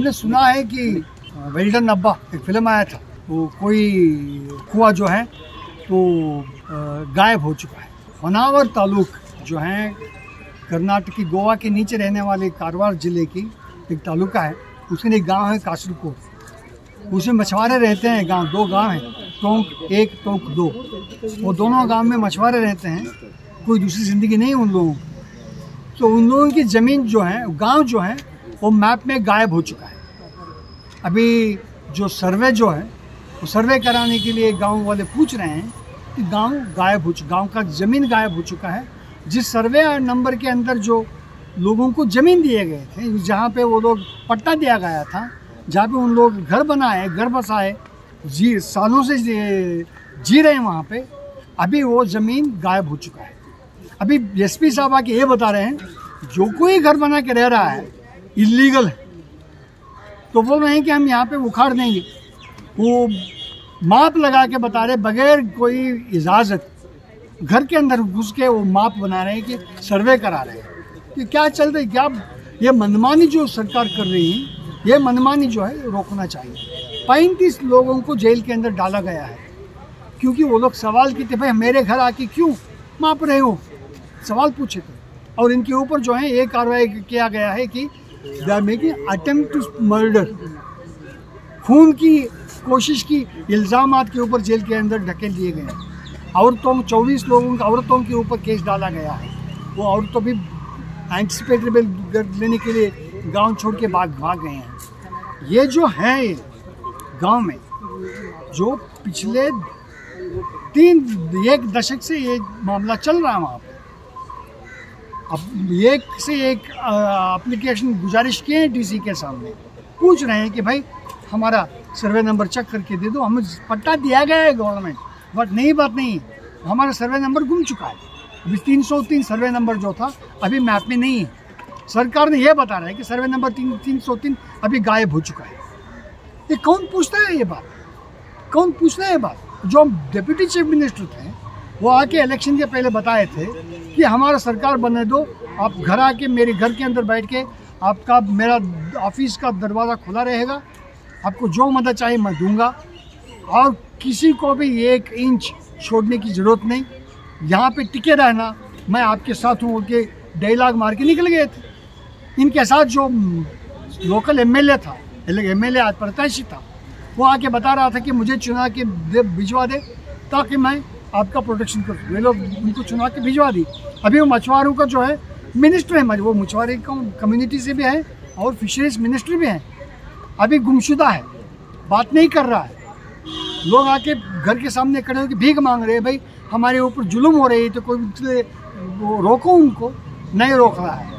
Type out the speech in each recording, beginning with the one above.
हमने सुना है कि वेल्डन अब्बा एक फिल्म आया था, वो कोई कुआं जो है तो गायब हो चुका है। होनावर तालुक जो है कर्नाटक की गोवा के नीचे रहने वाले कारवार जिले की एक तालुका है, उसके एक गांव है कासरकोट, उसमें मछुआरे रहते हैं। गांव दो गांव हैं, टोंक एक टोंक दो, वो दोनों गांव में मछुआरे रहते हैं, कोई दूसरी ज़िंदगी नहीं उन लोगों को। तो उन लोगों की ज़मीन जो है, गांव जो है वो मैप में गायब हो चुका है। अभी जो सर्वे जो है वो सर्वे कराने के लिए गांव वाले पूछ रहे हैं कि गांव गायब हो चुका, गांव का ज़मीन गायब हो चुका है। जिस सर्वे नंबर के अंदर जो लोगों को ज़मीन दिए गए थे, जहाँ पे वो लोग पट्टा दिया गया था, जहाँ पे उन लोग घर बनाए, घर बसाए, सालों से जी रहे हैं वहाँ पे, अभी वो ज़मीन गायब हो चुका है। अभी एसपी साहब आके ये बता रहे हैं जो कोई घर बना के रह रहा है इलीगल है, तो बोल रहे हैं कि हम यहाँ पे उखाड़ देंगे। वो माप लगा के बता रहे बगैर कोई इजाज़त घर के अंदर घुस के वो माप बना रहे हैं कि सर्वे करा रहे हैं। कि क्या चल रही, क्या ये मनमानी जो सरकार कर रही है, ये मनमानी जो है रोकना चाहिए। 35 लोगों को जेल के अंदर डाला गया है क्योंकि वो लोग सवाल किए थे, भाई मेरे घर आके क्यों माप रहे हो, सवाल पूछे थे। और इनके ऊपर जो है ये कार्रवाई किया गया है कि they are making attempt to murder, खून की कोशिश की इल्ज़ामात के ऊपर जेल के अंदर ढकेल दिए गए। औरतों 24 लोगों का औरतों के ऊपर केस डाला गया है। वो औरतों भी एंटिसिपेटरी लेने के लिए गांव छोड़ के भाग गए हैं। ये जो है ये गांव में जो पिछले एक दशक से ये मामला चल रहा है, वहाँ पे अब एक से एक एप्लीकेशन गुजारिश किए हैं डीसी के सामने, पूछ रहे हैं कि भाई हमारा सर्वे नंबर चेक करके दे दो, हमें पट्टा दिया गया है गवर्नमेंट, बट नहीं बात नहीं, हमारा सर्वे नंबर गुम चुका है। अभी 303 सर्वे नंबर जो था अभी मैप में नहीं है। सरकार ने यह बता रहा है कि सर्वे नंबर 303 अभी गायब हो चुका है। ये कौन पूछता है ये बात, कौन पूछता है ये बात? जो डिप्टी चीफ मिनिस्टर थे वो आके इलेक्शन के पहले बताए थे कि हमारा सरकार बनने दो, आप घर आके मेरे घर के अंदर बैठ के आपका मेरा ऑफिस का दरवाज़ा खुला रहेगा, आपको जो मदद चाहिए मैं दूंगा, और किसी को भी 1 इंच छोड़ने की ज़रूरत नहीं, यहाँ पे टिके रहना, मैं आपके साथ हूँ के डायलॉग मार के निकल गए थे। इनके साथ जो लोकल एमएलए था, एमएलए आज प्रत्याशी था, वो आके बता रहा था कि मुझे चुना के भिजवा दे ताकि मैं आपका प्रोटेक्शन करूँ। वे लोग उनको चुना के भिजवा दी। अभी वो मछुआरों का जो है मिनिस्टर है, वो मछुआरे कम्युनिटी से भी है और फिशरीज मिनिस्टर भी हैं, अभी गुमशुदा है, बात नहीं कर रहा है। लोग आके घर के सामने खड़े होकर भीख मांग रहे हैं, भाई हमारे ऊपर जुल्म हो रही है तो कोई रोको, उनको नहीं रोक रहा है।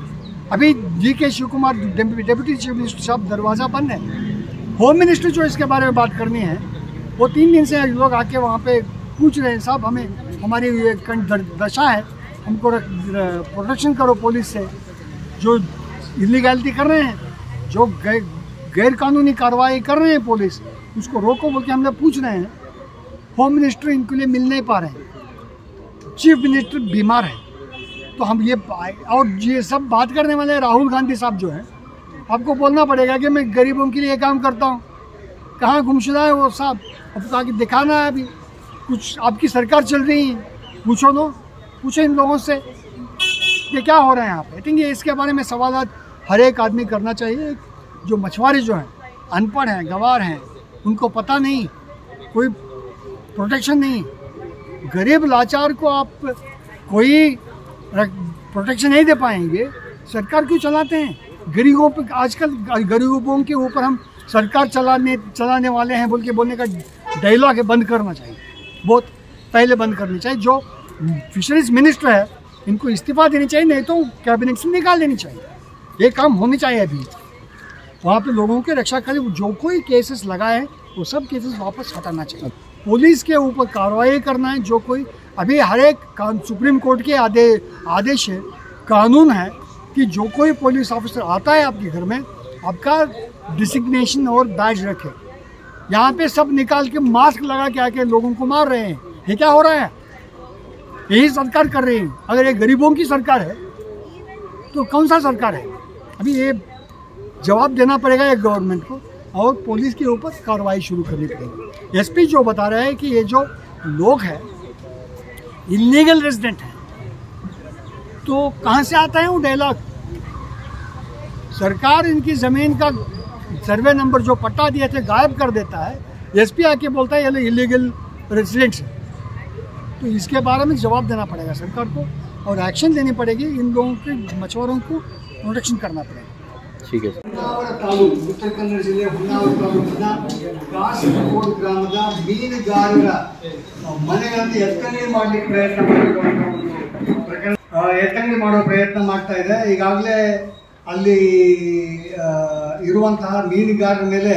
अभी DK Shiv Kumar deputy chief minister साहब दरवाज़ा बंद है। होम मिनिस्टर जो इसके बारे में बात करनी है, वो 3 दिन से लोग आके वहाँ पे पूछ रहे हैं, साहब हमें हमारी ये दशा है, हमको प्रोटेक्शन करो पुलिस से, जो इलीगैलिटी कर रहे हैं, जो गैर कानूनी कार्रवाई कर रहे हैं पुलिस, उसको रोको बोल के हम लोग पूछ रहे हैं। होम मिनिस्टर इनके लिए मिल नहीं पा रहे हैं, चीफ मिनिस्टर बीमार है, तो हम ये और ये सब बात करने वाले राहुल गांधी साहब जो हैं, आपको बोलना पड़ेगा कि मैं गरीबों के लिए काम करता हूँ। कहाँ गुमशुदा है वो साहब, अब ताकि दिखाना है, अभी कुछ आपकी सरकार चल रही है, पूछो दो, पूछो इन लोगों से कि क्या हो रहा है यहाँ पे। आई थिंक ये इसके बारे में सवाल हर एक आदमी करना चाहिए। जो मछुआरे जो हैं अनपढ़ हैं, गंवार हैं, उनको पता नहीं, कोई प्रोटेक्शन नहीं, गरीब लाचार को आप कोई प्रोटेक्शन नहीं दे पाएंगे, सरकार क्यों चलाते हैं? गरीबों पे आजकल गरीबों के ऊपर हम सरकार चलाने वाले हैं बोल के बोलने का डायलॉग है, बंद करना चाहिए, बहुत पहले बंद करनी चाहिए। जो फिशरीज मिनिस्टर है इनको इस्तीफा देनी चाहिए, नहीं तो कैबिनेट से निकाल देनी चाहिए। ये काम होनी चाहिए। अभी वहाँ पे लोगों की रक्षा करे, जो कोई केसेस लगाए वो सब केसेस वापस हटाना चाहिए। पुलिस के ऊपर कार्रवाई करना है। जो कोई अभी हर एक सुप्रीम कोर्ट के आदेश है, कानून है कि जो कोई पुलिस ऑफिसर आता है आपके घर में, आपका डिसिग्नेशन और बैज रखे। यहाँ पे सब निकाल के मास्क लगा के आके लोगों को मार रहे हैं। ये क्या हो रहा है? यही सरकार कर रही है। अगर ये गरीबों की सरकार है तो कौन सा सरकार है? अभी ये जवाब देना पड़ेगा एक गवर्नमेंट को और पुलिस के ऊपर कार्रवाई शुरू करनी पड़ेगी। एसपी जो बता रहे हैं कि ये जो लोग हैं इलीगल रेजिडेंट हैं, तो कहाँ से आता है वो डायलॉग? सरकार इनकी ज़मीन का सर्वे नंबर जो पट्टा दिए थे गायब कर देता है, एसपी आके बोलता है ये इलीगल रेजिडेंट्स है। तो इसके बारे में जवाब देना पड़ेगा सरकार को और एक्शन लेनी पड़ेगी, इन लोगों के मछुआरों को प्रोटेक्शन करना पड़ेगा। ठीक है। ಉತ್ತರ ಕನ್ನಡ ಜಿಲ್ಲೆ ಹೊನ್ನಾವರ ತಾಲೂಕಿನ ಕಾಸರಗೋಡು ಗ್ರಾಮದ ಮೀನುಗಾರರ ಮನೆಗಳನ್ನು ಎತ್ತಂಗಡಿ ಮಾಡಲಿಕ್ಕೆ ಪ್ರಯತ್ನ ಎತ್ತಂಗಡಿ ಮಾಡೋ ಪ್ರಯತ್ನ ಮಾಡ್ತಾ ಇದೆ। ಈಗಾಗಲೇ ಅಲ್ಲಿ ಇರುವಂತಹ ಮೀನುಗಾರರ ಮೇಲೆ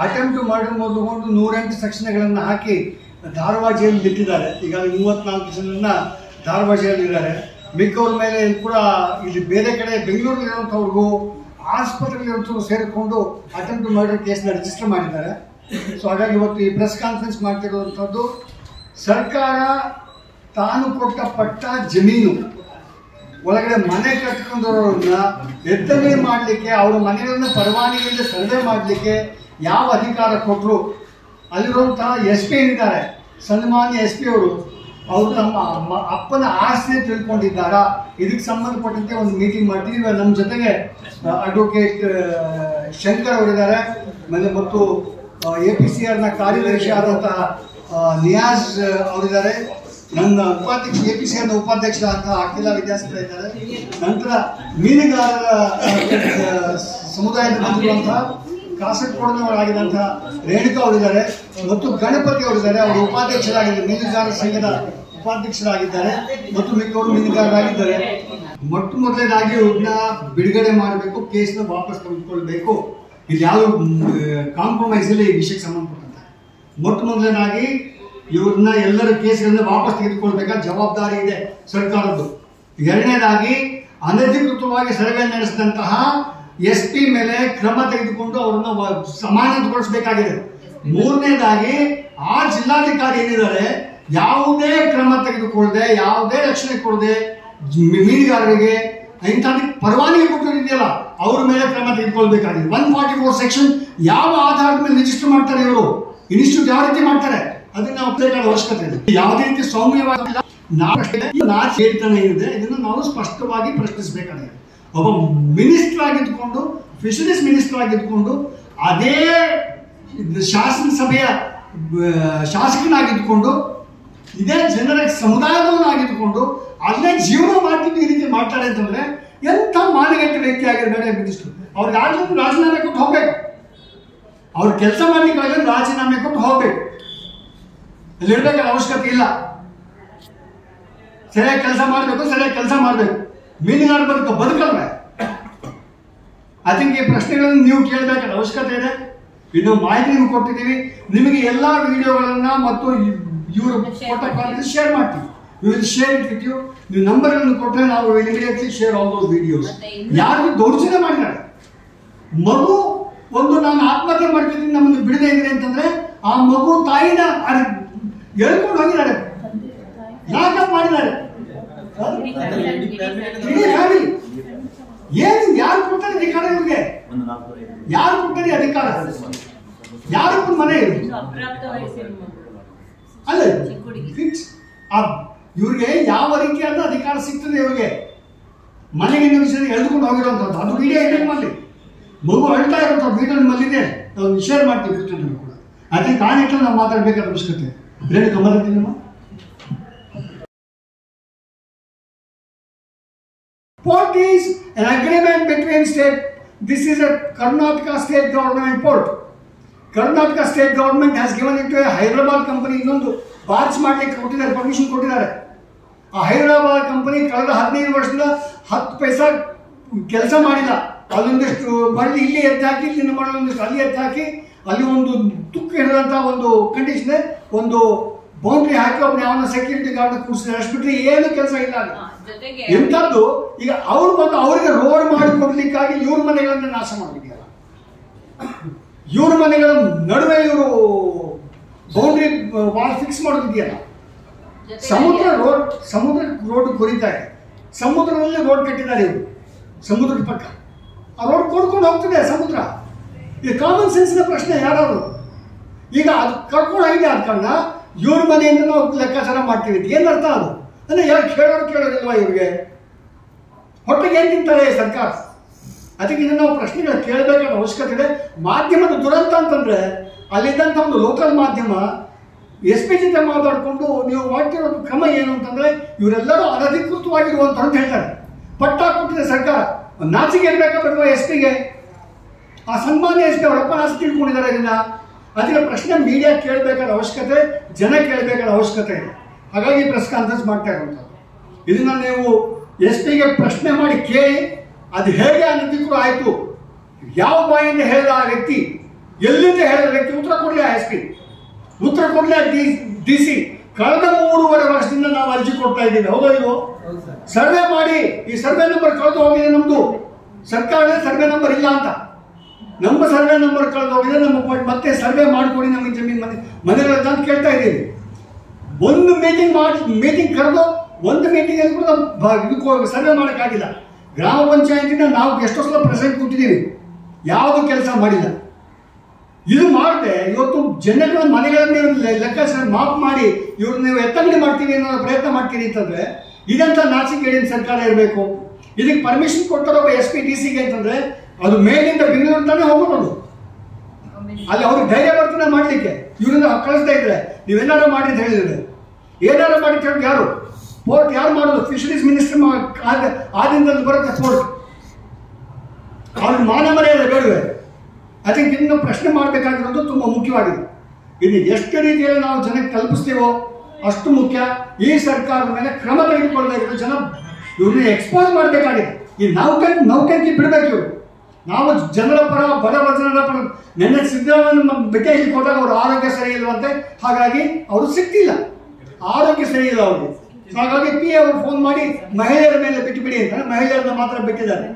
ಅಟೆಂಪ್ಟ್ ಮಾಡಿಕೊಂಡು 108 ಸೆಕ್ಷನ್ಗಳನ್ನು ಹಾಕಿ ಧಾರವಾಡ ಜೈಲಿಗೆ ಇಟ್ಟಿದ್ದಾರೆ। ಈಗಾಗಲೇ 34 ಜನರನ್ನ ಧಾರವಾಡ ಜೈಲಿದ್ದಾರೆ। ಮಿಕ್ಕವ್ರ ಮೇಲೆ ಕೂಡ ಇಲ್ಲಿ ಬೇರೆ ಕಡೆ ಬೆಂಗಳೂರಿನಲ್ಲಿರುವಂಥವ್ರಿಗೂ ಆಸ್ಪತ್ರೆಯಲ್ಲಿ ಸೇರಿಕೊಂಡು ಅಟೆಂಪ್ಟ್ ಮರ್ಡರ್ ಕೇಸ್ನ ರಿಜಿಸ್ಟರ್ ಮಾಡಿದ್ದಾರೆ। ಸೊ ಹಾಗಾಗಿ ಇವತ್ತು ಈ ಪ್ರೆಸ್ ಕಾನ್ಫರೆನ್ಸ್ ಮಾಡ್ತಿರುವಂಥದ್ದು, ಸರ್ಕಾರ ತಾನು ಕೊಟ್ಟ ಪಟ್ಟ ಜಮೀನು ಒಳಗಡೆ ಮನೆ ಕಟ್ಕೊಂಡಿರೋರನ್ನ ಎತ್ತಂಗಡಿ ಮಾಡಲಿಕ್ಕೆ, ಅವರ ಮನೆಗಳನ್ನು ಪರವಾನಗಿಯಿಂದ ಸರ್ವೆ ಮಾಡಲಿಕ್ಕೆ ಯಾವ ಅಧಿಕಾರ ಕೊಟ್ಟರು? ಅಲ್ಲಿರುವಂತಹ ಎಸ್ ಪಿ ಏನಿದ್ದಾರೆ, ಸನ್ಮಾನ್ಯ ಎಸ್ ಪಿ ಅವರು ತಮ್ಮ ಅಪ್ಪನ ಆಸ್ತಿ ತಿಳ್ಕೊಂಡಿದ್ದಾರಾ? ಇದಕ್ಕೆ ಸಂಬಂಧಪಟ್ಟಂತೆ ಒಂದು ಮೀಟಿಂಗ್ ಮಾಡ್ತೀವಿ। ನಮ್ಮ ಜೊತೆಗೆ ಅಡ್ವೊಕೇಟ್ ಶಂಕರ್ ಅವರಿದ್ದಾರೆ, ಮತ್ತು APCRನ ಕಾರ್ಯದರ್ಶಿ ಆದಂತಹ ನಿಯಾಜ್ ಅವರಿದ್ದಾರೆ, ನನ್ನ APCRನ ಉಪಾಧ್ಯಕ್ಷರಾದಂತಹ ಅಖಿಲ ವಿದ್ಯಾಸಂಸ್ಥೆ ಇದ್ದಾರೆ, ನಂತರ ಮೀನುಗಾರರ ಸಮುದಾಯದ ಬಂದಿರುವಂತಹ ಕಾಸರಗೋಡಿನವರಾಗಿದ್ದಂತಹ ರೇಣುಕಾ ಅವರಿದ್ದಾರೆ, ಮತ್ತು ಗಣಪತಿ ಅವರಿದ್ದಾರೆ, ಅವರು ಉಪಾಧ್ಯಕ್ಷರಾಗಿದ್ದಾರೆ, ಮೀನುಗಾರರ ಸಂಘದ ಉಪಾಧ್ಯಕ್ಷರಾಗಿದ್ದಾರೆ, ಮತ್ತು ಮಿಕ್ಕವರು ಮೀನುಗಾರರಾಗಿದ್ದಾರೆ। ಮೊಟ್ಟ ಮೊದಲನೇದಾಗಿ ಇವ್ರನ್ನ ಬಿಡುಗಡೆ ಮಾಡಬೇಕು, ಕೇಸ್ನ ವಾಪಸ್ ತೆಗೆದುಕೊಳ್ಬೇಕು। ಇಲ್ಲಿ ಯಾವ ಕಾಂಪ್ರಮೈಸ್ ಇಲ್ಲ ಈ ವಿಷಯಕ್ಕೆ ಸಂಬಂಧಪಟ್ಟಂತೆ। ಮೊಟ್ಟ ಮೊದಲನೇದಾಗಿ ಇವ್ರನ್ನ ಎಲ್ಲರ ಕೇಸ್ಗಳನ್ನ ವಾಪಸ್ ತೆಗೆದುಕೊಳ್ಬೇಕಾದ ಜವಾಬ್ದಾರಿ ಇದೆ ಸರ್ಕಾರದ್ದು। ಎರಡನೇದಾಗಿ ಅನಧಿಕೃತವಾಗಿ ಸರ್ವೆ ನಡೆಸಿದಂತಹ SP ಮೇಲೆ ಕ್ರಮ ತೆಗೆದುಕೊಂಡು ಅವ್ರನ್ನ ಸಮಾನಗೊಳಿಸಬೇಕಾಗಿದೆ। ಮೂರನೇದಾಗಿ ಆ ಜಿಲ್ಲಾಧಿಕಾರಿ ಏನಿದ್ದಾರೆ ಯಾವುದೇ ಕ್ರಮ ತೆಗೆದುಕೊಳ್ಳದೆ, ಯಾವುದೇ ರಕ್ಷಣೆ ಕೊಡದೆ ಮೀನುಗಾರರಿಗೆ ಇಂಥದಕ್ಕೆ ಪರವಾನಗಿ ಕೊಟ್ಟಿದೆಯಲ್ಲ ಅವ್ರ ಮೇಲೆ ಕ್ರಮ ತೆಗೆದುಕೊಳ್ಬೇಕಾಗಿದೆ। 144 ಸೆಕ್ಷನ್ ಯಾವ ಆಧಾರದ ಮೇಲೆ ರಿಜಿಸ್ಟರ್ ಮಾಡ್ತಾರೆ ಇವರು, ಇನ್ಸ್ಟಿಟ್ಯೂಟ್ ಯಾವ ರೀತಿ ಮಾಡ್ತಾರೆ ಅದನ್ನ ನಾವು ಬೇಕಾದ ಅವಶ್ಯಕತೆ ಇದೆ। ಯಾವುದೇ ರೀತಿ ಸೌಮ್ಯವಾಗಿಲ್ಲ, ನಾಚಿಕೆತನ ಏನಿದೆ ಇದನ್ನು ನಾವು ಸ್ಪಷ್ಟವಾಗಿ ಪ್ರಶ್ನಿಸಬೇಕಾಗಿದೆ। ಒಬ್ಬ ಮಿನಿಸ್ಟರ್ ಆಗಿದ್ದುಕೊಂಡು, ಫಿಶರೀಸ್ ಮಿನಿಸ್ಟರ್ ಆಗಿದ್ದುಕೊಂಡು, ಅದೇ ಶಾಸನಸಭೆಯ ಶಾಸಕನಾಗಿದ್ದುಕೊಂಡು, ಇದೇ ಜನರ ಸಮುದಾಯದವನಾಗಿದ್ದುಕೊಂಡು ಅಲ್ಲೇ ಜೀವನ ಮಾಡ್ತಿದ್ದು ಈ ರೀತಿ ಮಾಡ್ತಾರೆ ಅಂತಂದ್ರೆ ಎಂಥ ಮಾನಗಟ್ಟ ವ್ಯಕ್ತಿ ಆಗಿರ್ಬೇಡ ಮಿನಿಸ್ಟರ್। ಅವ್ರಿಗೆ ಆಗ್ಲೂ ರಾಜೀನಾಮೆ ಕೊಟ್ಟು ಹೋಗ್ಬೇಕು, ಅವ್ರ ಕೆಲಸ ಮಾಡ್ಲಿಕ್ಕೆ ರಾಜೀನಾಮೆ ಕೊಟ್ಟು ಹೋಗ್ಬೇಕು, ಅಲ್ಲಿ ಇರ್ಬೇಕಾದ ಅವಶ್ಯಕತೆ ಇಲ್ಲ। ಸರಿಯಾಗಿ ಕೆಲಸ ಮಾಡಬೇಕು, ಮೀನುಗಾರ ಬದುಕಲ್ವೇ? ಐ ಥಿಂಕ್ ಈ ಪ್ರಶ್ನೆಗಳನ್ನು ನೀವು ಕೇಳಬೇಕಾದ ಅವಶ್ಯಕತೆ ಇದೆ। ಇನ್ನು ಮಾಹಿತಿ ನಿಮ್ಗೆ ಕೊಟ್ಟಿದ್ದೀವಿ, ನಿಮಗೆ ಎಲ್ಲ ವಿಡಿಯೋಗಳನ್ನ ಮತ್ತು ಇವರು ಫೋಟೋ ಶೇರ್ ಮಾಡ್ತೀವಿ। We will share it with you. ನೀವು ನಂಬರ್ಗಳನ್ನು ಕೊಟ್ಟರೆ ನಾವು immediately share all those videos. ಯಾರಿಗೂ ದೌರ್ಜನ್ಯ ಮಾಡಿದ್ದಾರೆ, ಮಗು ಒಂದು ನಾನು ಆತ್ಮಹತ್ಯೆ ಮಾಡ್ತಿದ್ದೀನಿ ನಮ್ಮನ್ನು ಬಿಡದೆ ಇದ್ರೆ ಅಂತಂದ್ರೆ ಆ ಮಗು ತಾಯಿನ ಹೇಳ್ಕೊಂಡು ಹೋಗಿದ್ದಾರೆ, ಲಾಕಪ್ ಮಾಡಿದ್ದಾರೆ। ಫ್ಯಾಮಿಲಿ ಏನು, ಯಾರು ಕೊಡ್ತಾರೆ ಅಧಿಕಾರ ಇವ್ರಿಗೆ? ಯಾರು ಕೊಡ್ತಾರೆ ಅಧಿಕಾರ? ಯಾರು ಮನೆ ಅಲ್ಲ ಫಿಕ್ಸ್ ಇವ್ರಿಗೆ ಯಾವ ರೀತಿಯಾದ ಅಧಿಕಾರ ಸಿಗ್ತದೆ? ಇವ್ರಿಗೆ ಮನೆಗೆ ವಿಷಯ ಎಳೆದುಕೊಂಡು ಹೋಗಿರುವಂಥದ್ದು ಅದು ವಿಡಿಯೋ ಎಡಿಟ್ ಮಾಡಲಿ, ಮಗು ಅಳ್ತಾ ಇರುವಂಥ ವಿಡಿಯೋ ನಿಮ್ಮಲ್ಲಿದೆ, ನಾವು ಶೇರ್ ಮಾಡ್ತೀವಿ ಕೂಡ। ಅದಕ್ಕೆ ಆ ನಿಟ್ಟಿನಲ್ಲಿ ನಾವು ಮಾತಾಡಬೇಕಾದ ಅವಶ್ಯಕತೆ ಬೇರೆ ಗಮನಿಸ್ತೀನಮ್ಮ। Port is an agreement between state. This is a Karnataka state government port. Karnataka state government has given it to a Hyderabad company. ಇನ್ನೊಂದು ಬಾರ್ಚ್ ಮಾಡಲಿಕ್ಕೆ ಕೊಟ್ಟಿದ್ದಾರೆ, ಪರ್ಮಿಷನ್ ಕೊಟ್ಟಿದ್ದಾರೆ। ಆ ಹೈದರಾಬಾದ್ ಕಂಪನಿ ಕಳೆದ 15 ವರ್ಷದಿಂದ 10 ಪೈಸಾ ಕೆಲಸ ಮಾಡಿಲ್ಲ। ಅಲ್ಲೊಂದಿಷ್ಟು ಮರಳಿ ಇಲ್ಲಿ ಎತ್ತಾಕಿ, ಇಲ್ಲಿನ ಮರಳೊಂದಿಷ್ಟು ಅಲ್ಲಿ ಎತ್ತಾಕಿ, ಅಲ್ಲಿ ಒಂದು ತುಕ್ಕು ಹಿಡಿದಂಥ ಒಂದು ಕಂಡೀಷನ್, ಒಂದು ಬೌಂಡ್ರಿ ಹಾಕಿ ಒಬ್ಬನ ಯಾವನ್ನ ಸೆಕ್ಯೂರಿಟಿ ಗಾರ್ಡ್ ಕೂರಿಸಿದ್ರೆ ಅಷ್ಟು ಬಿಟ್ಟರೆ ಏನು ಕೆಲಸ ಇಲ್ಲ ಅಲ್ಲಿ। ಎಂಥದ್ದು ಈಗ ಅವ್ರು ಬಂದು ಅವರಿಗೆ ರೋಡ್ ಮಾಡಿಕೊಡ್ಲಿಕ್ಕಾಗಿ ಇವ್ರ ಮನೆಗಳನ್ನ ನಾಶ ಮಾಡಿದ್ಯಾರ, ಇವ್ರ ಮನೆಗಳ ನಡುವೆ ಇವರು ಬೌಂಡ್ರಿ ವಾಲ್ ಫಿಕ್ಸ್ ಮಾಡೋದಿದೆಯಲ್ಲ। ಸಮುದ್ರ ರೋಡ್ ಕೊರಿತಾರೆ, ಸಮುದ್ರದಲ್ಲಿ ರೋಡ್ ಕಟ್ಟಿದ್ದಾರೆ ಇವರು, ಸಮುದ್ರದ ಪಕ್ಕ ಆ ರೋಡ್ ಕೊಡ್ಕೊಂಡು ಹೋಗ್ತದೆ ಸಮುದ್ರ. ಇದು ಕಾಮನ್ ಸೆನ್ಸ್ನ ಪ್ರಶ್ನೆ. ಯಾರಾದ್ರು ಈಗ ಅದು ಕರ್ಕೊಂಡು ಹೋಗಿದೆ ಆದ ಕಾರಣ ಇವ್ರ ಮನೆಯಿಂದ ನಾವು ಲೆಕ್ಕಾಚಾರ ಮಾಡ್ತೀವಿ. ಏನು ಅರ್ಥ ಅದು? ಅಂದರೆ ಯಾರು ಕೇಳೋದಿಲ್ವಾ ಇವ್ರಿಗೆ? ಹೊಟ್ಟೆಗೆ ಏನು ತಿಂತಾರೆ ಸರ್ಕಾರ? ಅದಕ್ಕೆ ಇನ್ನು ನಾವು ಪ್ರಶ್ನೆಗಳು ಕೇಳಬೇಕಾದ ಅವಶ್ಯಕತೆ ಇದೆ. ಮಾಧ್ಯಮದ ದುರಂತ ಅಂತಂದರೆ ಅಲ್ಲಿದ್ದಂಥ ಒಂದು ಲೋಕಲ್ ಮಾಧ್ಯಮ SP ಜೊತೆ ಮಾತಾಡಿಕೊಂಡು ನೀವು ಮಾಡ್ತಿರೋ ಕ್ರಮ ಏನು ಅಂತಂದರೆ ಇವರೆಲ್ಲರೂ ಅನಧಿಕೃತವಾಗಿರುವಂಥ ಅಂತ ಹೇಳ್ತಾರೆ. ಪಟ್ಟ ಕೊಟ್ಟಿದೆ ಸರ್ಕಾರ. ನಾಚಿಕೆ ಇರಬೇಕಾ ಬೇಡವಾ SP-ಗೆ? ಆ ಸನ್ಮಾನ್ಯ SP ಅವರಪ್ಪ ಆಸೆ ತಿಳ್ಕೊಂಡಿದ್ದಾರೆ ಇದನ್ನ. ಅದಕ್ಕೆ ಪ್ರಶ್ನೆ ಮೀಡಿಯಾ ಕೇಳಬೇಕಾದ ಅವಶ್ಯಕತೆ, ಜನ ಕೇಳಬೇಕಾದ ಅವಶ್ಯಕತೆ ಇದೆ. ಹಾಗಾಗಿ ಪ್ರೆಸ್ ಕಾನ್ಫರೆನ್ಸ್ ಮಾಡ್ತಾ ಇರುವಂಥದ್ದು. ಇದನ್ನ ನೀವು SP-ಗೆ ಪ್ರಶ್ನೆ ಮಾಡಿ ಕೇಳಿ, ಅದು ಹೇಗೆ ಅನಧಿಕೃತ ಆಯಿತು, ಯಾವ ಬಾಯಿಂದ ಹೇಳಿದ ಆ ವ್ಯಕ್ತಿ, ಎಲ್ಲಿಂದ ಹೇಳಿದ ವ್ಯಕ್ತಿ ಉತ್ತರ ಕೊಡಲಿ. ಆ SP ಉತ್ತರ ಕೊಡಲಿ. DC ಕಳೆದ 3.5 ವರ್ಷದಿಂದ ನಾವು ಅರ್ಜಿ ಕೊಡ್ತಾ ಇದ್ದೀವಿ. ಹೌದಾ ಇಲ್ವೋ? ಸರ್ವೆ ಮಾಡಿ. ಈ ಸರ್ವೆ ನಂಬರ್ ಕಳೆದು ಹೋಗಿದೆ ನಮ್ಮದು. ಸರ್ಕಾರದ ಸರ್ವೆ ನಂಬರ್ ಇಲ್ಲ ಅಂತ. ನಮ್ಮ ಸರ್ವೆ ನಂಬರ್ ಕಳೆದು ಹೋಗಿದೆ. ನಮ್ಮ ಮತ್ತೆ ಸರ್ವೆ ಮಾಡಿಕೊಡಿ ನಮಗೆ ಜಮೀನು ಮನೆಗಳಂತ ಅಂತ ಕೇಳ್ತಾ ಇದ್ದೀವಿ. ಒಂದು ಮೀಟಿಂಗ್ ಕರೆದು ಒಂದು ಮೀಟಿಂಗಲ್ಲಿ ಕೂಡ ಇದಕ್ಕೆ ಸರ್ವೆ ಮಾಡೋಕ್ಕಾಗಿಲ್ಲ. ಗ್ರಾಮ ಪಂಚಾಯತಿಂದ ನಾವು ಎಷ್ಟೋ ಸಲ ಪ್ರೆಸೆಂಟ್ ಕೊಟ್ಟಿದ್ದೀವಿ, ಯಾವುದು ಕೆಲಸ ಮಾಡಿಲ್ಲ. ಇದು ಮಾಡದೆ ಇವತ್ತು ಜನಗಳ ಮನೆಗಳನ್ನೇ ಲೆಕ್ಕಾಚಾರ ಮಾಪ್ ಮಾಡಿ ಇವ್ರು ನೀವು ಎತ್ತಂಗಡಿ ಮಾಡ್ತೀವಿ ಅನ್ನೋ ಪ್ರಯತ್ನ ಮಾಡ್ತೀರಿ ಅಂತಂದ್ರೆ ಇದಂತ ನಾಚಿಕೆಗೇಡಿನ ಸರ್ಕಾರ ಇರಬೇಕು. ಇದಕ್ಕೆ ಪರ್ಮಿಷನ್ ಕೊಟ್ಟರೋ SP DC-ಗೆ ಅಂತಂದ್ರೆ ಅದು ಮೇಲಿಂದ ಬೆಂಗಳೂರು ತಾನೇ ಹೋಗೋದು. ಅಲ್ಲಿ ಅವ್ರಿಗೆ ಧೈರ್ಯ ಬರ್ತದೆ ಮಾಡಲಿಕ್ಕೆ. ಇವರಿಂದ ಕಳಿಸ್ತಾ ಇದ್ರೆ ನೀವೇನಾರು ಮಾಡಿ ಅಂತ ಹೇಳಿದ್ರೆ ಏನಾರು ಮಾಡಿ ಅಂತ ಹೇಳಿ ಯಾರು ಪೋರ್ಟ್ ಯಾರು ಮಾಡೋದು? ಫಿಶರೀಸ್ ಮಿನಿಸ್ಟರ್ ಆದಿಂದಲೂ ಬರುತ್ತೆ ಪೋರ್ಟ್. ಅವ್ರಿಗೆ ಮಾನ ಮರ್ಯಾದೆ ಬೇಡವೆ? ಅದಕ್ಕೆ ಇನ್ನು ಪ್ರಶ್ನೆ ಮಾಡಬೇಕಾಗಿರೋದು ತುಂಬ ಮುಖ್ಯವಾಗಿದೆ. ಇನ್ನು ಎಷ್ಟು ರೀತಿಯಲ್ಲಿ ನಾವು ಜನಕ್ಕೆ ತಲುಪಿಸ್ತೀವೋ ಅಷ್ಟು ಮುಖ್ಯ. ಈ ಸರ್ಕಾರದ ಮೇಲೆ ಕ್ರಮ ತೆಗೆದುಕೊಳ್ಳಬೇಕು. ಜನ ಇವ್ರನ್ನ ಎಕ್ಸ್ಪೋಸ್ ಮಾಡಬೇಕಾಗಿದೆ. ಈ ನೌಕಂಕಿ ಬಿಡಬೇಕು ಇವರು. ನಾವು ಜನರ ಪರ, ಬಡವ ಜನರ ಪರ. ನೆನ್ನೆ ಸಿದ್ದರಾಮಯ್ಯ ಭೇಟಿಯಲ್ಲಿ ಕೊಟ್ಟಾಗ ಅವ್ರ ಆರೋಗ್ಯ ಸರಿ ಇಲ್ವಂತೆ, ಹಾಗಾಗಿ ಅವರು ಸಿಕ್ತಿಲ್ಲ. ಆರೋಗ್ಯ ಸರಿ ಇಲ್ಲ ಅವ್ರಿಗೆ. ಹಾಗಾಗಿ PA ಅವರು ಫೋನ್ ಮಾಡಿ ಮಹಿಳೆಯರ ಮೇಲೆ ಬಿಟ್ಟು ಬಿಡಿ ಅಂತ ಮಹಿಳೆಯರನ್ನ ಮಾತ್ರ ಬಿಟ್ಟಿದ್ದಾರೆ.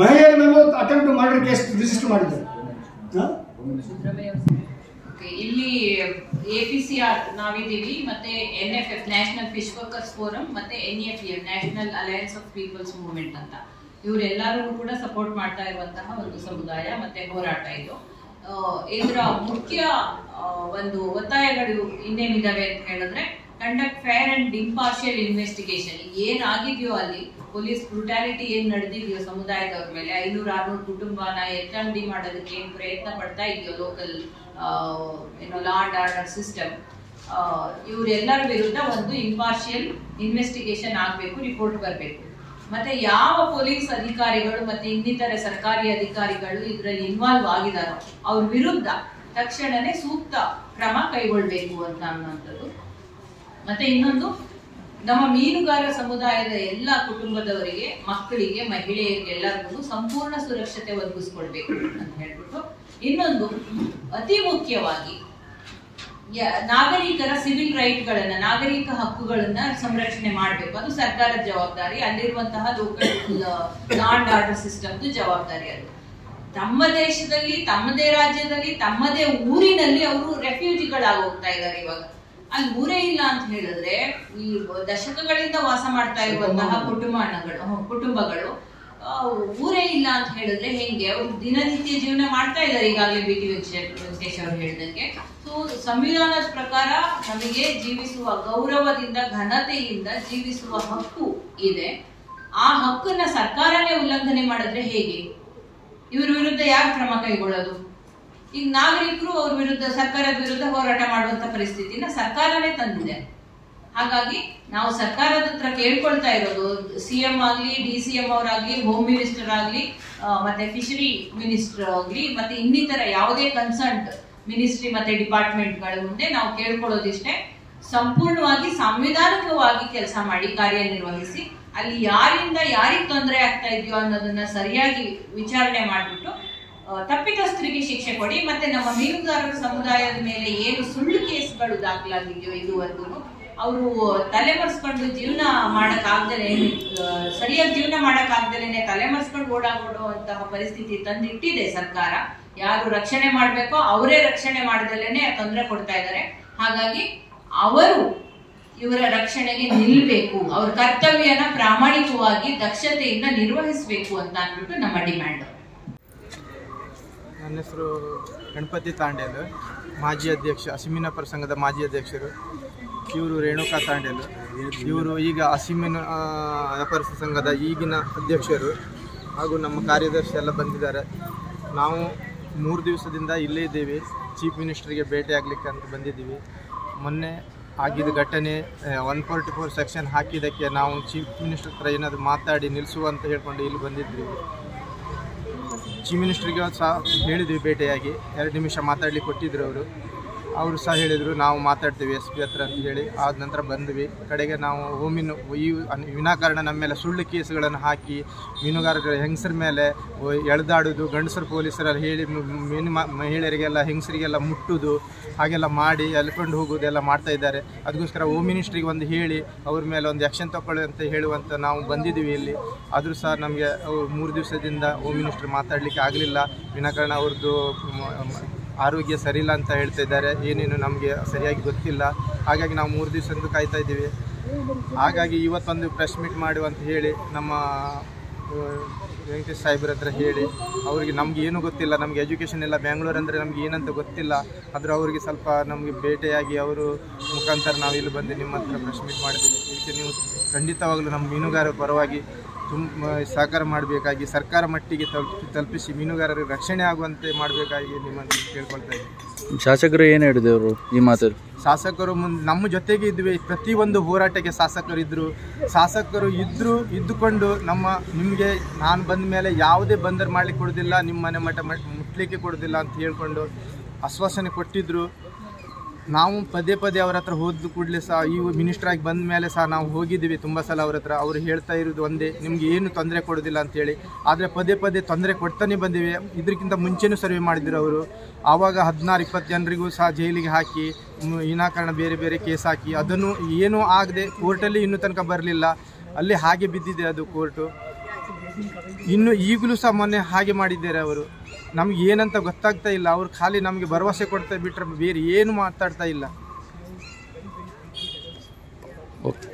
ಮಹಿಳೆಯರ ಮೇಲೆ ಅಟೆಂಪ್ಟ್ ಮರ್ಡರ್ ಕೇಸ್ ರಿಜಿಸ್ಟರ್ ಮಾಡಿದ್ದಾರೆ. ಇಲ್ಲಿ APCR ನಾವಿದ್ದೀವಿ, ಮತ್ತೆ NFF National Fish Workers Forum, ಮತ್ತೆ NFM National Alliance of People's Movement ಅಂತ ಇವರೆಲ್ಲರೂ ಕೂಡ ಸಪೋರ್ಟ್ ಮಾಡ್ತಾ ಇರುವಂತಹ ಒಂದು ಸಮುದಾಯ ಮತ್ತೆ ಹೋರಾಟ ಇದು. ಇದರ ಮುಖ್ಯ ಒಂದು ಒತ್ತಾಯಗಳು ಇನ್ನೇನಿದಾವೆ ಅಂತ ಹೇಳಿದ್ರೆ, conduct fair and impartial investigation. ಏನಾಗಿದೆಯೋ ಅಲ್ಲಿ ಪೊಲೀಸ್ ಬ್ರುಟಾಲಿಟಿ ಏನ್ ನಡೆದಿದೆಯೋ ಸಮುದಾಯದವ್ರ ಮೇಲೆ 500-600 ಕುಟುಂಬನ ಎತ್ತಂಗಡಿ ಮಾಡೋದಕ್ಕೆ ಏನ್ ಪ್ರಯತ್ನ ಪಡ್ತಾ ಇದೆಯೋ local law and order system, ಇವರೆಲ್ಲರ ವಿರುದ್ಧ ಒಂದು ಇಂಪಾರ್ಷಿಯಲ್ ಇನ್ವೆಸ್ಟಿಗೇಷನ್ ಆಗಬೇಕು, ರಿಪೋರ್ಟ್ ಬರಬೇಕು. ಮತ್ತೆ ಯಾವ ಪೊಲೀಸ್ ಅಧಿಕಾರಿಗಳು ಮತ್ತೆ ಇನ್ನಿತರೆ ಸರ್ಕಾರಿ ಅಧಿಕಾರಿಗಳು ಇದರಲ್ಲಿ ಇನ್ವಾಲ್ವ್ ಆಗಿದಾರೋ ಅವ್ರ ವಿರುದ್ಧ ತಕ್ಷಣನೇ ಸೂಕ್ತ ಕ್ರಮ ಕೈಗೊಳ್ಬೇಕು ಅಂತ ಅನ್ನುವಂಥದ್ದು. ಮತ್ತೆ ಇನ್ನೊಂದು, ನಮ್ಮ ಮೀನುಗಾರ ಸಮುದಾಯದ ಎಲ್ಲ ಕುಟುಂಬದವರಿಗೆ, ಮಕ್ಕಳಿಗೆ, ಮಹಿಳೆಯರಿಗೆ ಎಲ್ಲರಿಗೂ ಸಂಪೂರ್ಣ ಸುರಕ್ಷತೆ ಒದಗಿಸ್ಕೊಳ್ಬೇಕು ಅಂತ ಹೇಳ್ಬಿಟ್ಟು, ಇನ್ನೊಂದು ಅತಿ ಮುಖ್ಯವಾಗಿ ನಾಗರಿಕರ ಸಿವಿಲ್ ರೈಟ್ಗಳನ್ನ, ನಾಗರಿಕ ಹಕ್ಕುಗಳನ್ನ ಸಂರಕ್ಷಣೆ ಮಾಡಬೇಕು. ಅದು ಸರ್ಕಾರದ ಜವಾಬ್ದಾರಿ. ಅಲ್ಲಿರುವಂತಹ ಲೋಕಲ್ ಲಾ ಅಂಡ್ ಆರ್ಡರ್ ಸಿಸ್ಟಮ್ದು ಜವಾಬ್ದಾರಿ. ಅದು ತಮ್ಮ ದೇಶದಲ್ಲಿ, ತಮ್ಮದೇ ರಾಜ್ಯದಲ್ಲಿ, ತಮ್ಮದೇ ಊರಿನಲ್ಲಿ ಅವರು ರೆಫ್ಯೂಜಿಗಳಾಗಿ ಹೋಗ್ತಾ ಇದ್ದಾರೆ. ಇವಾಗ ಅಲ್ಲಿ ಊರೇ ಇಲ್ಲ ಅಂತ ಹೇಳಿದ್ರೆ, ಈ ದಶಕಗಳಿಂದ ವಾಸ ಮಾಡ್ತಾ ಇರುವಂತಹ ಕುಟುಂಬಗಳು ಊರೇ ಇಲ್ಲ ಅಂತ ಹೇಳಿದ್ರೆ ಹೆಂಗೆ? ಅವ್ರು ದಿನನಿತ್ಯ ಜೀವನ ಮಾಡ್ತಾ ಇದ್ದಾರೆ. ಈಗಾಗಲೇ BT ವೆಂಕಟೇಶ್ ಅವರು ಹೇಳಿದಂಗೆ. ಸೊ ಸಂವಿಧಾನದ ಪ್ರಕಾರ ನಮಗೆ ಜೀವಿಸುವ ಗೌರವದಿಂದ, ಘನತೆಯಿಂದ ಜೀವಿಸುವ ಹಕ್ಕು ಇದೆ. ಆ ಹಕ್ಕನ್ನ ಸರ್ಕಾರನೇ ಉಲ್ಲಂಘನೆ ಮಾಡಿದ್ರೆ ಹೇಗೆ? ಇವ್ರ ವಿರುದ್ಧ ಯಾರು ಕ್ರಮ ಕೈಗೊಳ್ಳೋದು? ಈಗ ನಾಗರಿಕರು ಅವ್ರ ವಿರುದ್ಧ, ಸರ್ಕಾರದ ವಿರುದ್ಧ ಹೋರಾಟ ಮಾಡುವಂತ ಪರಿಸ್ಥಿತಿನ ಸರ್ಕಾರನೇ ತಂದಿದೆ. ಹಾಗಾಗಿ ನಾವು ಸರ್ಕಾರದ ಹತ್ರ ಕೇಳ್ಕೊಳ್ತಾ ಇರೋದು, CM ಆಗ್ಲಿ, DCM ಅವರಾಗ್ಲಿ, ಹೋಮ್ ಮಿನಿಸ್ಟರ್ ಆಗ್ಲಿ, ಮತ್ತೆ ಫಿಶರಿ ಮಿನಿಸ್ಟರ್ ಆಗ್ಲಿ, ಮತ್ತೆ ಇನ್ನಿತರ ಯಾವುದೇ ಕನ್ಸರ್ನ್ಡ್ ಮಿನಿಸ್ಟ್ರಿ ಮತ್ತೆ ಡಿಪಾರ್ಟ್ಮೆಂಟ್ಗಳ ಮುಂದೆ ನಾವು ಕೇಳ್ಕೊಳ್ಳೋದಿಷ್ಟೇ, ಸಂಪೂರ್ಣವಾಗಿ ಸಾಂವಿಧಾನಿಕವಾಗಿ ಕೆಲಸ ಮಾಡಿ, ಕಾರ್ಯನಿರ್ವಹಿಸಿ, ಅಲ್ಲಿ ಯಾರಿಂದ ಯಾರಿಗೆ ತೊಂದರೆ ಆಗ್ತಾ ಇದೆಯೋ ಅನ್ನೋದನ್ನ ಸರಿಯಾಗಿ ವಿಚಾರಣೆ ಮಾಡಿಬಿಟ್ಟು ತಪ್ಪಿತಸ್ಥರಿಗೆ ಶಿಕ್ಷೆ ಕೊಡಿ. ಮತ್ತೆ ನಮ್ಮ ಮೀನುಗಾರರ ಸಮುದಾಯದ ಮೇಲೆ ಏನು ಸುಳ್ಳು ಕೇಸ್ಗಳು ದಾಖಲಾಗಿದೆಯೋ ಇದುವರೆಗೂ ಅವರು ತಲೆಮರೆಸ್ಕೊಂಡು ಜೀವನ ಮಾಡಕ್ಕಾಗ್ದಲೇ, ಸರಿಯಾಗಿ ಜೀವನ ಮಾಡಕ್ಕಾಗ್ದಲೇನೆ ತಲೆಮರೆಸ್ಕೊಂಡು ಓಡಾಡುವಂತಹ ಪರಿಸ್ಥಿತಿ ತಂದಿಟ್ಟಿದೆ ಸರ್ಕಾರ. ಯಾರು ರಕ್ಷಣೆ ಮಾಡ್ಬೇಕೋ ಅವರೇ ರಕ್ಷಣೆ ಮಾಡದಲೇನೆ ತೊಂದರೆ ಕೊಡ್ತಾ ಇದ್ದಾರೆ. ಹಾಗಾಗಿ ಅವರು ಇವರ ರಕ್ಷಣೆಗೆ ನಿಲ್ಬೇಕು, ಅವ್ರ ಕರ್ತವ್ಯನ ಪ್ರಾಮಾಣಿಕವಾಗಿ ದಕ್ಷತೆಯಿಂದ ನಿರ್ವಹಿಸಬೇಕು ಅಂತ ಅಂದ್ಬಿಟ್ಟು ನಮ್ಮ ಡಿಮ್ಯಾಂಡ್. ನನ್ನ ಹೆಸರು ಗಣಪತಿ ತಾಂಡೇಲು, ಮಾಜಿ ಅಧ್ಯಕ್ಷ, ಹಸಿಮಿನ ಪರ ಸಂಘದ ಮಾಜಿ ಅಧ್ಯಕ್ಷರು. ಇವರು ರೇಣುಕಾ ತಾಂಡೇಲು, ಇವರು ಈಗ ಹಸಿಮಿನ ವ್ಯಾಪಾರ ಸಂಘದ ಈಗಿನ ಅಧ್ಯಕ್ಷರು ಹಾಗೂ ನಮ್ಮ ಕಾರ್ಯದರ್ಶಿ ಎಲ್ಲ ಬಂದಿದ್ದಾರೆ. ನಾವು 3 ದಿವಸದಿಂದ ಇಲ್ಲೇ ಇದ್ದೀವಿ. ಚೀಫ್ ಮಿನಿಸ್ಟರ್ಗೆ ಭೇಟಿ ಆಗಲಿಕ್ಕೆ ಅಂತ ಬಂದಿದ್ದೀವಿ. ಮೊನ್ನೆ ಆಗಿದ್ದ ಘಟನೆ 144 ಸೆಕ್ಷನ್ ಹಾಕಿದ್ದಕ್ಕೆ ನಾವು ಚೀಫ್ ಮಿನಿಸ್ಟರ್ ಹತ್ರ ಏನಾದರೂ ಮಾತಾಡಿ ನಿಲ್ಲಿಸುವ ಅಂತ ಹೇಳ್ಕೊಂಡು ಇಲ್ಲಿ ಬಂದಿದ್ವಿ. ಚೀಫ್ ಮಿನಿಸ್ಟ್ರಿಗೆ ಸಹ ಹೇಳಿದ್ವಿ ಭೇಟಿಯಾಗಿ, 2 ನಿಮಿಷ ಮಾತಾಡಲಿಕ್ಕೆ ಕೊಟ್ಟಿದ್ರು. ಅವರು ಸಹ ಹೇಳಿದರು ನಾವು ಮಾತಾಡ್ತೀವಿ SP ಹತ್ರ ಅಂತ ಹೇಳಿ. ಆದ ನಂತರ ಬಂದ್ವಿ. ಕಡೆಗೆ ನಾವು ವಿನಾಕಾರಣ ನಮ್ಮ ಮೇಲೆ ಸುಳ್ಳು ಕೇಸುಗಳನ್ನು ಹಾಕಿ ಮೀನುಗಾರರ ಹೆಂಗಸರ ಮೇಲೆ ಎಳೆದಾಡೋದು, ಗಂಡಸರು ಪೊಲೀಸರಲ್ಲಿ ಹೇಳಿ ಮಹಿಳೆಯರಿಗೆಲ್ಲ ಹೆಂಗಸರಿಗೆಲ್ಲ ಮುಟ್ಟುವುದು ಹಾಗೆಲ್ಲ ಮಾಡಿ ಎಳ್ಕೊಂಡು ಹೋಗೋದೆಲ್ಲ ಮಾಡ್ತಾ ಇದ್ದಾರೆ. ಅದಕ್ಕೋಸ್ಕರ ಹೋಮ್ ಮಿನಿಸ್ಟ್ರಿಗೆ ಒಂದು ಹೇಳಿ ಅವ್ರ ಮೇಲೆ ಒಂದು ಆ್ಯಕ್ಷನ್ ತಗೊಳ್ಳಿ ಅಂತ ಹೇಳುವಂತ ನಾವು ಬಂದಿದ್ದೀವಿ ಇಲ್ಲಿ. ಆದರೂ ಸಹ ನಮಗೆ 3 ದಿವಸದಿಂದ ಹೋಮ್ ಮಿನಿಸ್ಟ್ರ್ ಮಾತಾಡಲಿಕ್ಕೆ ಆಗಲಿಲ್ಲ. ವಿನಾಕಾರಣ ಅವ್ರದ್ದು ಆರೋಗ್ಯ ಸರಿಯಿಲ್ಲ ಅಂತ ಹೇಳ್ತಾ ಇದ್ದಾರೆ. ಏನೇನು ನಮಗೆ ಸರಿಯಾಗಿ ಗೊತ್ತಿಲ್ಲ. ಹಾಗಾಗಿ ನಾವು 3 ದಿವಸದಿಂದ ಕಾಯ್ತಾ ಇದ್ದೀವಿ. ಹಾಗಾಗಿ ಇವತ್ತೊಂದು ಪ್ರೆಸ್ ಮೀಟ್ ಮಾಡುವ ಅಂತ ಹೇಳಿ ನಮ್ಮ ವೆಂಕಟೇಶ್ ಸಾಹೇಬ್ರ ಹತ್ರ ಹೇಳಿ, ಅವರಿಗೆ ನಮ್ಗೆ ಏನೂ ಗೊತ್ತಿಲ್ಲ, ನಮಗೆ ಎಜುಕೇಷನ್ ಇಲ್ಲ, ಬೆಂಗಳೂರು ಅಂದರೆ ನಮ್ಗೆ ಏನಂತ ಗೊತ್ತಿಲ್ಲ. ಆದರೂ ಅವರಿಗೆ ಸ್ವಲ್ಪ ನಮಗೆ ಭೇಟಿಯಾಗಿ ಅವರು ಮುಖಾಂತರ ನಾವು ಇಲ್ಲಿ ಬಂದು ನಿಮ್ಮ ಹತ್ರ ಪ್ರೆಸ್ ಮೀಟ್ ಮಾಡಿದ್ದೀವಿ. ಇದಕ್ಕೆ ನೀವು ಖಂಡಿತವಾಗಲೂ ನಮ್ಮ ಮೀನುಗಾರರ ಪರವಾಗಿ ತುಂಬ ಸಹಕಾರ ಮಾಡಬೇಕಾಗಿ ಸರ್ಕಾರ ಮಟ್ಟಿಗೆ ತಲುಪಿಸಿ ಮೀನುಗಾರರಿಗೆ ರಕ್ಷಣೆ ಆಗುವಂತೆ ಮಾಡಬೇಕಾಗಿ ನಿಮ್ಮನ್ನು ಕೇಳ್ಕೊಳ್ತಾ ಇದ್ದೀವಿ. ಶಾಸಕರು ಏನು ಹೇಳಿದವರು ಈ ಮಾತು? ಶಾಸಕರು ನಮ್ಮ ಜೊತೆಗೆ ಇದ್ವಿ. ಪ್ರತಿಯೊಂದು ಹೋರಾಟಕ್ಕೆ ಶಾಸಕರು ಇದ್ದುಕೊಂಡು ನಿಮಗೆ ನಾನು ಬಂದ ಮೇಲೆ ಯಾವುದೇ ಬಂದರ್ ಮಾಡಲಿಕ್ಕೆ ಕೊಡೋದಿಲ್ಲ, ನಿಮ್ಮ ಮನೆ ಮಠ ಮುಟ್ಲಿಕ್ಕೆ ಕೊಡೋದಿಲ್ಲ ಅಂತ ಹೇಳ್ಕೊಂಡು ಆಶ್ವಾಸನೆ ಕೊಟ್ಟಿದ್ದರು. ನಾವು ಪದೇ ಅವರ ಹತ್ರ ಹೋದ ಕೂಡಲೇ ಸಹ ಈ ಮಿನಿಸ್ಟ್ರಾಗಿ ಬಂದ ಮೇಲೆ ಸಹ ನಾವು ಹೋಗಿದ್ದೀವಿ ತುಂಬ ಸಲ ಅವ್ರ ಹತ್ರ. ಅವರು ಹೇಳ್ತಾ ಇರೋದು ಒಂದೇ, ನಿಮಗೆ ಏನು ತೊಂದರೆ ಕೊಡೋದಿಲ್ಲ ಅಂತೇಳಿ. ಆದರೆ ಪದೇ ತೊಂದರೆ ಕೊಡ್ತಾನೆ ಬಂದಿವೆ. ಇದಕ್ಕಿಂತ ಮುಂಚೆನೂ ಸರ್ವೆ ಮಾಡಿದ್ರು ಅವರು. ಆವಾಗ 16-20 ಜನರಿಗೂ ಸಹ ಜೈಲಿಗೆ ಹಾಕಿ ವಿನಾಕಾರಣ ಬೇರೆ ಕೇಸ್ ಹಾಕಿ ಅದನ್ನು ಏನೂ ಆಗದೆ ಕೋರ್ಟಲ್ಲಿ ಇನ್ನೂ ತನಕ ಬರಲಿಲ್ಲ. ಅಲ್ಲಿ ಹಾಗೆ ಬಿದ್ದಿದೆ ಅದು ಕೋರ್ಟು. ಈಗಲೂ ಸಹ ಮೊನ್ನೆ ಹಾಗೆ ಮಾಡಿದ್ದಾರೆ ಅವರು. ನಮ್ಗೆ ಏನಂತ ಗೊತ್ತಾಗ್ತಾ ಇಲ್ಲ. ಅವ್ರು ಖಾಲಿ ನಮಗೆ ಭರವಸೆ ಕೊಡ್ತಾ ಬಿಟ್ಟರೆ ಬೇರೆ ಏನು ಮಾತಾಡ್ತಾ ಇಲ್ಲ. ಓಕೆ.